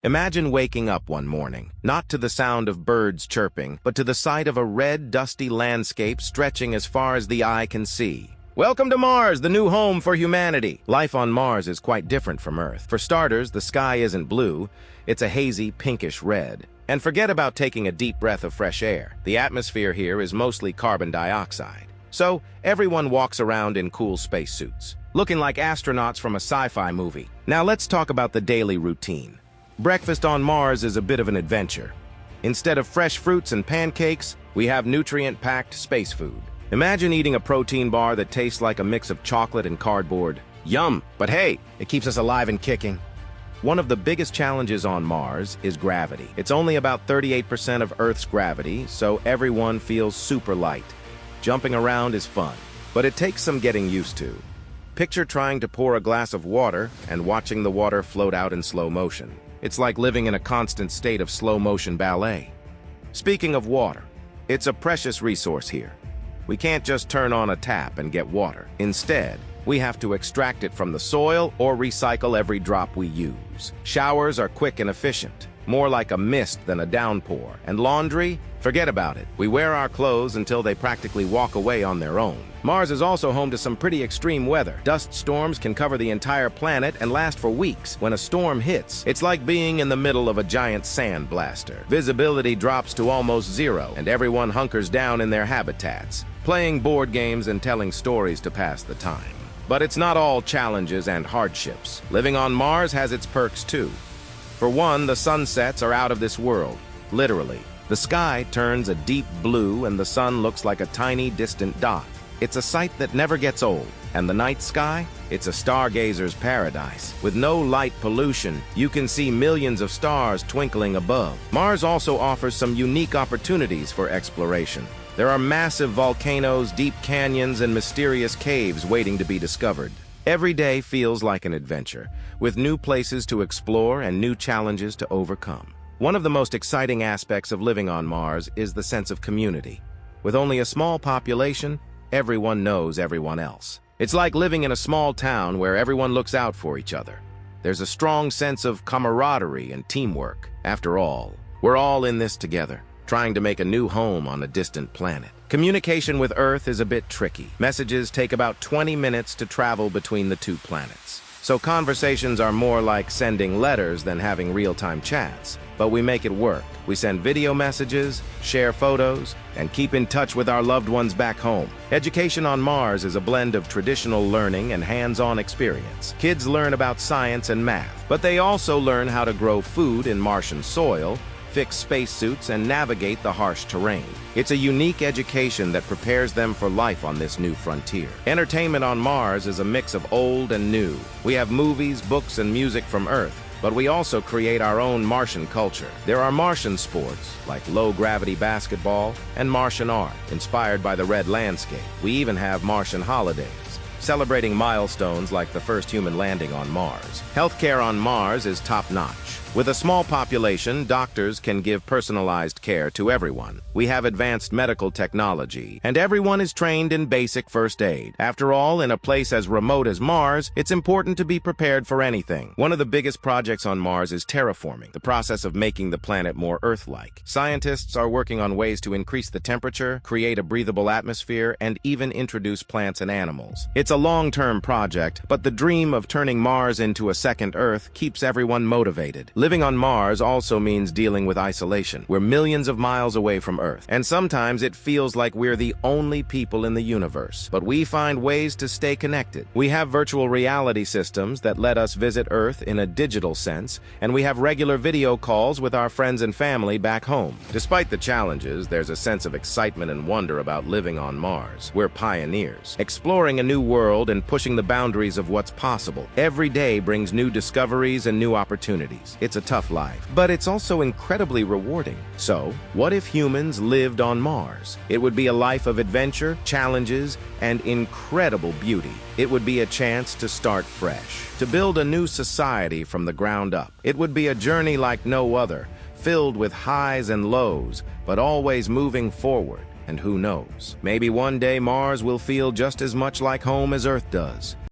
Imagine waking up one morning, not to the sound of birds chirping, but to the sight of a red, dusty landscape stretching as far as the eye can see. Welcome to Mars, the new home for humanity. Life on Mars is quite different from Earth. For starters, the sky isn't blue, it's a hazy, pinkish red. And forget about taking a deep breath of fresh air. The atmosphere here is mostly carbon dioxide. So, everyone walks around in cool spacesuits, looking like astronauts from a sci-fi movie. Now let's talk about the daily routine. Breakfast on Mars is a bit of an adventure. Instead of fresh fruits and pancakes, we have nutrient-packed space food. Imagine eating a protein bar that tastes like a mix of chocolate and cardboard. Yum! But hey, it keeps us alive and kicking. One of the biggest challenges on Mars is gravity. It's only about 38% of Earth's gravity, so everyone feels super light. Jumping around is fun, but it takes some getting used to. Picture trying to pour a glass of water and watching the water float out in slow motion. It's like living in a constant state of slow-motion ballet. Speaking of water, it's a precious resource here. We can't just turn on a tap and get water. Instead, we have to extract it from the soil or recycle every drop we use. Showers are quick and efficient, more like a mist than a downpour. And laundry? Forget about it. We wear our clothes until they practically walk away on their own. Mars is also home to some pretty extreme weather. Dust storms can cover the entire planet and last for weeks. When a storm hits, it's like being in the middle of a giant sand blaster. Visibility drops to almost zero, and everyone hunkers down in their habitats, playing board games and telling stories to pass the time. But it's not all challenges and hardships. Living on Mars has its perks too. For one, the sunsets are out of this world, literally. The sky turns a deep blue and the sun looks like a tiny, distant dot. It's a sight that never gets old. And the night sky? It's a stargazer's paradise. With no light pollution, you can see millions of stars twinkling above. Mars also offers some unique opportunities for exploration. There are massive volcanoes, deep canyons, and mysterious caves waiting to be discovered. Every day feels like an adventure, with new places to explore and new challenges to overcome. One of the most exciting aspects of living on Mars is the sense of community. With only a small population, everyone knows everyone else. It's like living in a small town where everyone looks out for each other. There's a strong sense of camaraderie and teamwork. After all, we're all in this together, trying to make a new home on a distant planet. Communication with Earth is a bit tricky. Messages take about 20 minutes to travel between the two planets. So conversations are more like sending letters than having real-time chats. But we make it work. We send video messages, share photos, and keep in touch with our loved ones back home. Education on Mars is a blend of traditional learning and hands-on experience. Kids learn about science and math, but they also learn how to grow food in Martian soil, fix spacesuits, and navigate the harsh terrain. It's a unique education that prepares them for life on this new frontier. Entertainment on Mars is a mix of old and new. We have movies, books, and music from Earth, but we also create our own Martian culture. There are Martian sports, like low-gravity basketball, and Martian art, inspired by the red landscape. We even have Martian holidays, celebrating milestones like the first human landing on Mars. Healthcare on Mars is top-notch. With a small population, doctors can give personalized care to everyone. We have advanced medical technology, and everyone is trained in basic first aid. After all, in a place as remote as Mars, it's important to be prepared for anything. One of the biggest projects on Mars is terraforming, the process of making the planet more Earth-like. Scientists are working on ways to increase the temperature, create a breathable atmosphere, and even introduce plants and animals. It's a long-term project, but the dream of turning Mars into a second Earth keeps everyone motivated. Living on Mars also means dealing with isolation. We're millions of miles away from Earth, and sometimes it feels like we're the only people in the universe. But we find ways to stay connected. We have virtual reality systems that let us visit Earth in a digital sense, and we have regular video calls with our friends and family back home. Despite the challenges, there's a sense of excitement and wonder about living on Mars. We're pioneers, exploring a new world and pushing the boundaries of what's possible. Every day brings new discoveries and new opportunities. It's a tough life, but it's also incredibly rewarding. So, what if humans lived on Mars? It would be a life of adventure, challenges, and incredible beauty. It would be a chance to start fresh, to build a new society from the ground up. It would be a journey like no other, filled with highs and lows, but always moving forward. And who knows, maybe one day Mars will feel just as much like home as Earth does.